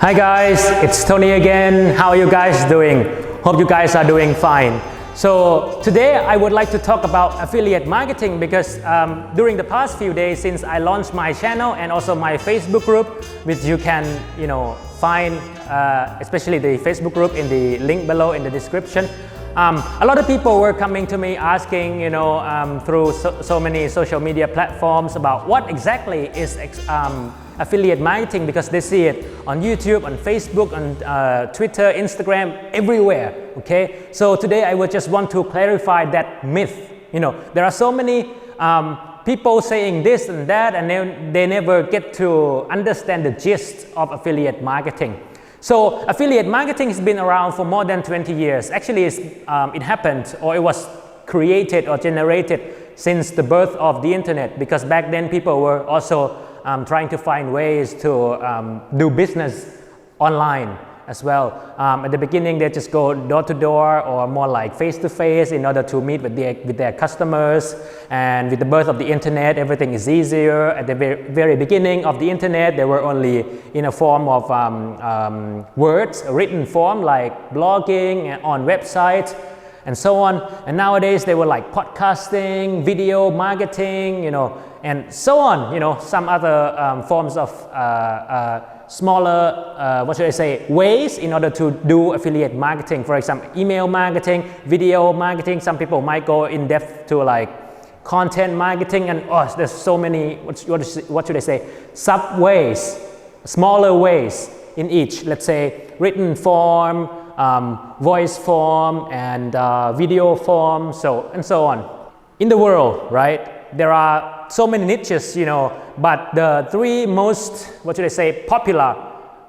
Hi guys, it's Tony again. How are you guys doing? Hope you guys are doing fine. So today I would like to talk about affiliate marketing because during the past few days since I launched my channel and also my Facebook group, which you can find especially the Facebook group in the link below in the description. A lot of people were coming to me asking, through so many social media platforms about what exactly is affiliate marketing, because they see it on YouTube, on Facebook, on Twitter, Instagram, everywhere. Okay, so today I would just want to clarify that myth. There are so many people saying this and that, and they never get to understand the gist of affiliate marketing. So affiliate marketing has been around for more than 20 years. Actually, it happened, or it was created or generated since the birth of the internet, because back then people were also trying to find ways to do business online as well. At the beginning, they just go door to door or more like face to face in order to meet with their customers. And with the birth of the internet, everything is easier. At the very beginning of the internet, they were only in a form of words, a written form like blogging on websites and so on. And nowadays they were like podcasting, video marketing, and so on. Some other forms of smaller, ways in order to do affiliate marketing. For example, email marketing, video marketing. Some people might go in depth to like content marketing, and there's so many, what should I say, sub ways, smaller ways in each. Let's say written form, voice form, and video form, and so on. In the world, right, there are so many niches, but the three most, popular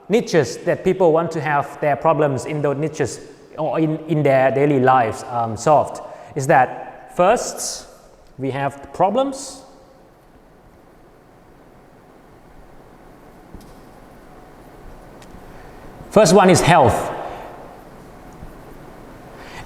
niches that people want to have their problems in those niches or in their daily lives solved is that first, we have problems. First one is health.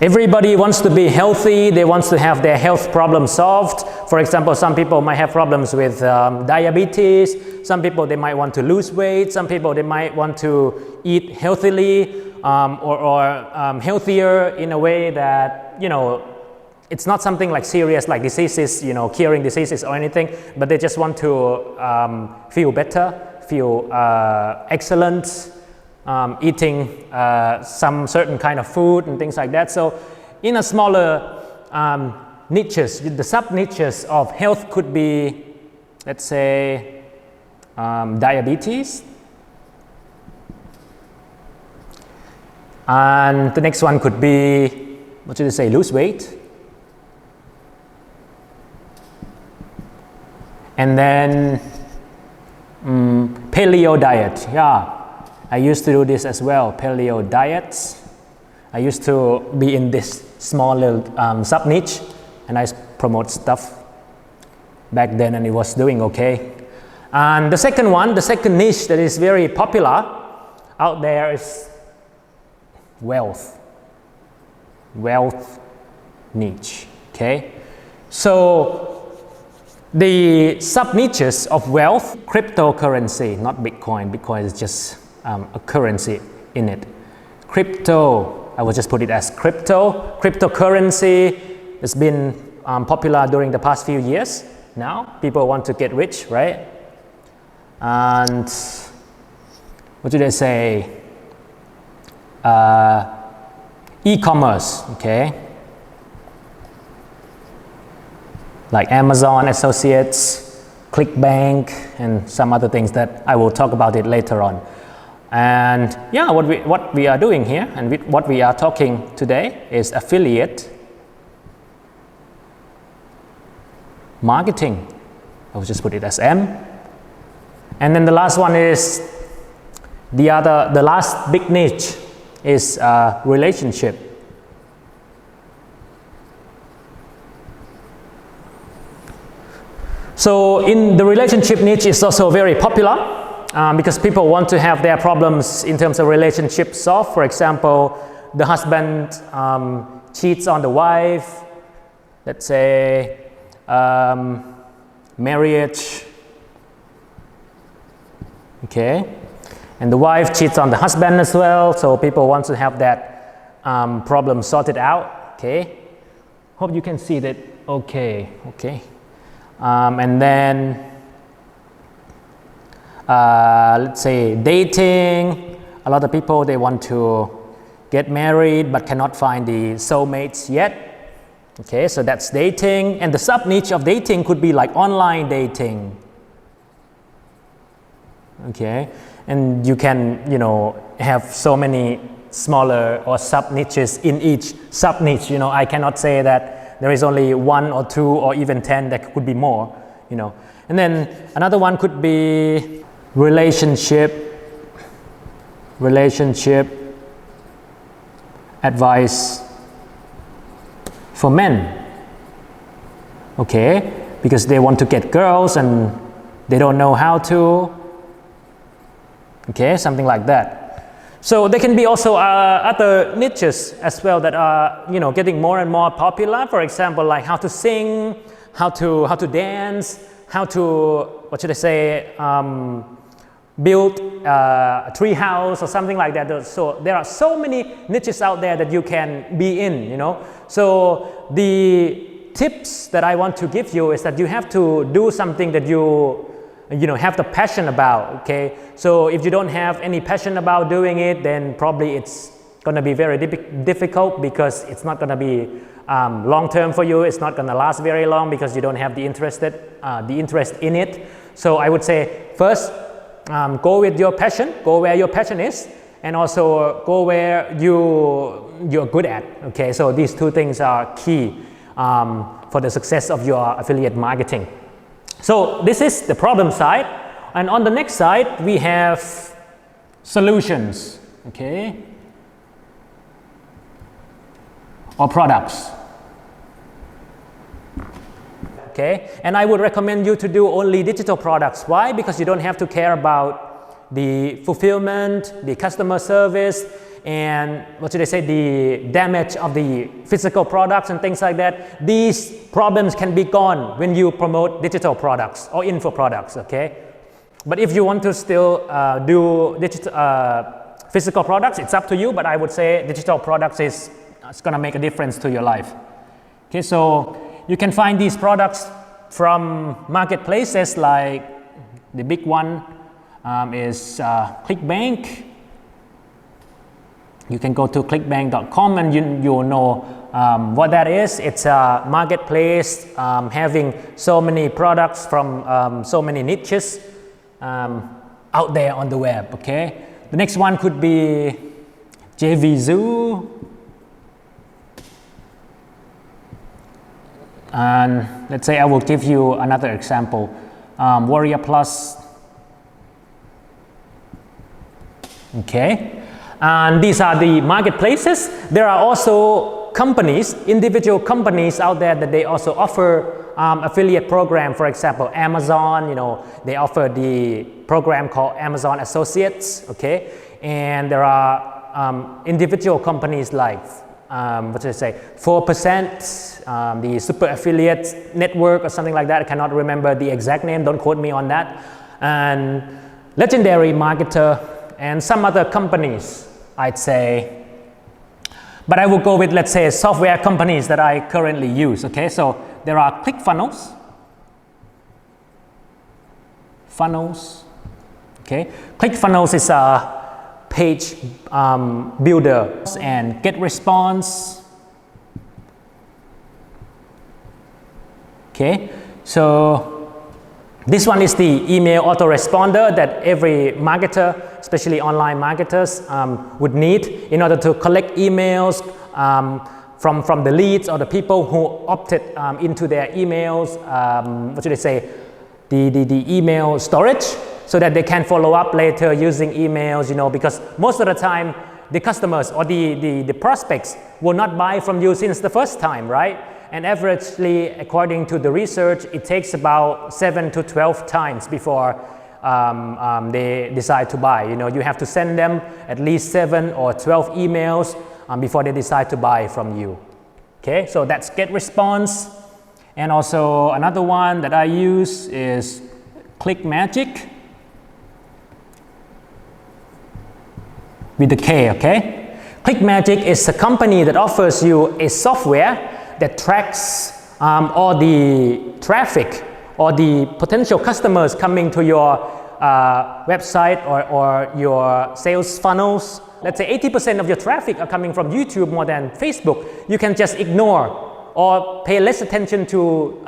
Everybody wants to be healthy. They want to have their health problems solved. For example, some people might have problems with diabetes. Some people, they might want to lose weight. Some people, they might want to eat healthily or healthier in a way that, it's not something like serious like diseases, curing diseases or anything, but they just want to feel better, feel excellent, eating some certain kind of food and things like that. So in a smaller niches, the sub-niches of health could be, let's say, diabetes. And the next one could be, lose weight. And then paleo diet, I used to do this as well, paleo diets. I used to be in this small little sub-niche, and I promote stuff back then, and it was doing okay. And the second niche that is very popular out there is wealth niche, okay? So the sub-niches of wealth, cryptocurrency, not Bitcoin. Bitcoin is just a currency in it. Crypto, I will just put it as crypto. Cryptocurrency has been popular during the past few years. Now people want to get rich, right? And e-commerce, okay? Like Amazon Associates, ClickBank, and some other things that I will talk about it later on. And what we are doing here and what we are talking today is affiliate marketing. I will just put it as M. And then the last one is the last big niche is relationship. So in the relationship niche is also very popular. Because people want to have their problems in terms of relationship solved. For example, the husband cheats on the wife, let's say marriage, okay? And the wife cheats on the husband as well, so people want to have that problem sorted out. Okay, hope you can see that. Okay. And then let's say dating. A lot of people, they want to get married but cannot find the soulmates yet. Okay, so that's dating. And the sub niche of dating could be like online dating. Okay, and you can, have so many smaller or sub niches in each sub niche. I cannot say that there is only 1 or 2 or even 10. There could be more. And then another one could be relationship advice for men. Okay, because they want to get girls and they don't know how to. Okay, something like that. So there can be also other niches as well that are getting more and more popular. For example, like how to sing, how to dance, how to build a tree house or something like that. So there are so many niches out there that you can be in. So the tips that I want to give you is that you have to do something that you have the passion about. Okay, so if you don't have any passion about doing it, then probably it's going to be very difficult, because it's not going to be long term for you. It's not going to last very long because you don't have the interest in it. So I would say first, go with your passion, go where your passion is, and also go where you're good at. Okay, so these two things are key for the success of your affiliate marketing. So this is the problem side, and on the next side we have solutions, okay, or products. Okay, and I would recommend you to do only digital products. Why? Because you don't have to care about the fulfillment, the customer service, and the damage of the physical products and things like that. These problems can be gone when you promote digital products or info products. Okay, but if you want to still do physical products, it's up to you, but I would say digital products is going to make a difference to your life. Okay, so you can find these products from marketplaces, like the big one is ClickBank. You can go to clickbank.com and you'll know what that is. It's a marketplace having so many products from so many niches out there on the web. Okay, the next one could be JVZoo. And let's say I will give you another example, Warrior Plus. Okay, and these are the marketplaces. There are also companies, individual companies out there that they also offer affiliate program. For example, Amazon, they offer the program called Amazon Associates. Okay, and there are individual companies like 4%, the Super Affiliate Network or something like that. I cannot remember the exact name, don't quote me on that. And Legendary Marketer and some other companies, I'd say. But I will go with, let's say, software companies that I currently use. Okay, so there are ClickFunnels. Okay, ClickFunnels is a page builder and GetResponse. Okay, so this one is the email autoresponder that every marketer, especially online marketers, would need in order to collect emails from the leads or the people who opted into their emails, the email storage, so that they can follow up later using emails, because most of the time the customers or the prospects will not buy from you since the first time, right? And averagely, according to the research, it takes about 7 to 12 times before they decide to buy. You have to send them at least 7 or 12 emails before they decide to buy from you. Okay, so that's GetResponse. And also another one that I use is ClickMagick. with the K, okay? ClickMagick is a company that offers you a software that tracks all the traffic or the potential customers coming to your website or your sales funnels. Let's say 80% of your traffic are coming from YouTube more than Facebook. You can just ignore or pay less attention to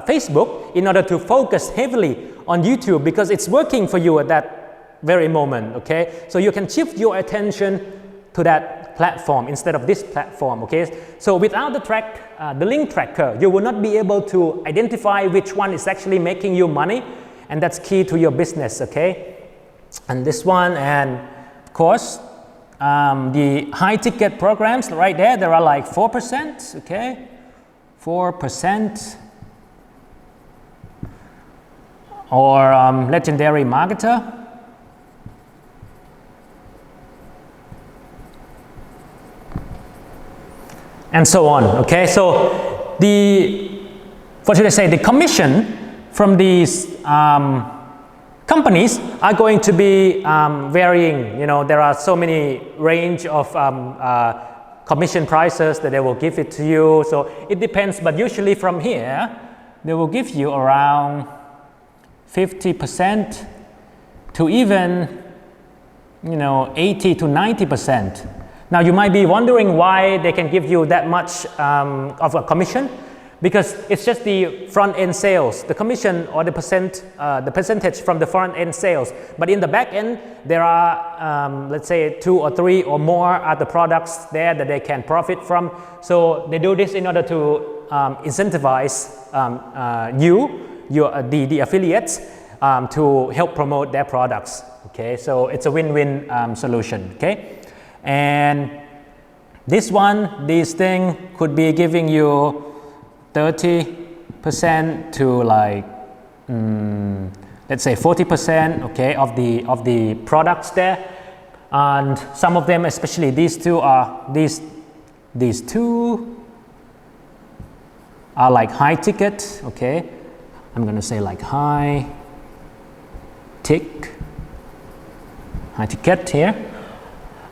Facebook in order to focus heavily on YouTube because it's working for you at that very moment, okay? So you can shift your attention to that platform instead of this platform, okay? So without the link tracker, you will not be able to identify which one is actually making you money, and that's key to your business, okay? And this one, and of course, the high ticket programs right there are like 4%, okay? 4%. Or legendary marketer. And so on, okay? So what should I say, the commission from these companies are going to be varying. You know, there are so many range of commission prices that they will give it to you. So it depends, but usually from here, they will give you around 50% to even, 80 to 90%. Now you might be wondering why they can give you that much of a commission, because it's just the front end sales, the commission or the percentage from the front end sales. But in the back end, there are, let's say 2 or 3 or more other products there that they can profit from. So they do this in order to incentivize the affiliates to help promote their products. Okay, so it's a win-win solution. Okay, and this thing could be giving you 30% to like let's say 40%, okay, of the products there, and some of them, especially these two are like high ticket. Okay, I'm gonna say like high ticket here,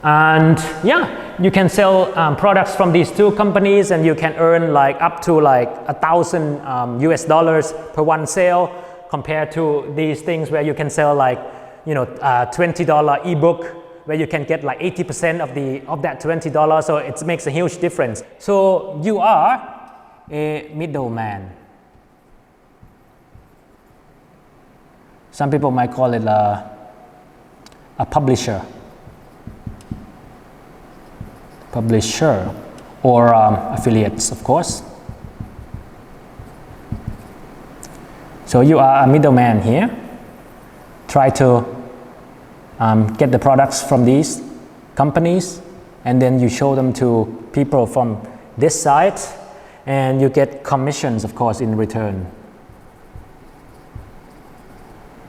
and yeah, you can sell products from these two companies, and you can earn like up to like $1,000 US per one sale, compared to these things where you can sell like $20 ebook, where you can get like 80% of that $20. So it makes a huge difference. So you are a middleman. Some people might call it a publisher or affiliates, of course. So you are a middleman here. Try to get the products from these companies, and then you show them to people from this side, and you get commissions, of course, in return.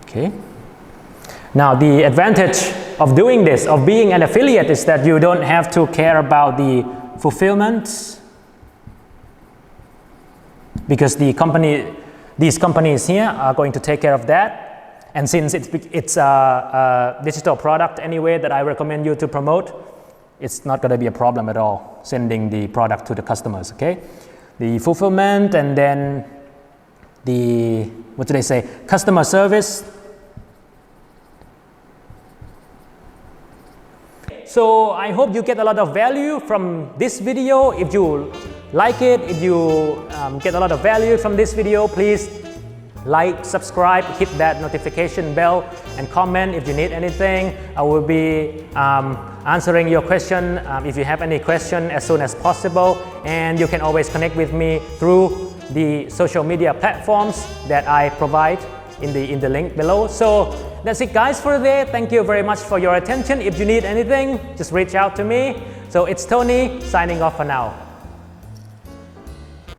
Okay. Now the advantage of doing this, of being an affiliate, is that you don't have to care about the fulfillment, because these companies here are going to take care of that. And since it's a digital product anyway that I recommend you to promote, it's not going to be a problem at all sending the product to the customers. Okay, the fulfillment, and then the customer service. So I hope you get a lot of value from this video. If you like it, if you get a lot of value from this video, please like, subscribe, hit that notification bell, and comment if you need anything. I will be answering your question if you have any question as soon as possible. And you can always connect with me through the social media platforms that I provide in the link below. So that's it, guys, for today. Thank you very much for your attention. If you need anything, just reach out to me. So it's Tony signing off for now.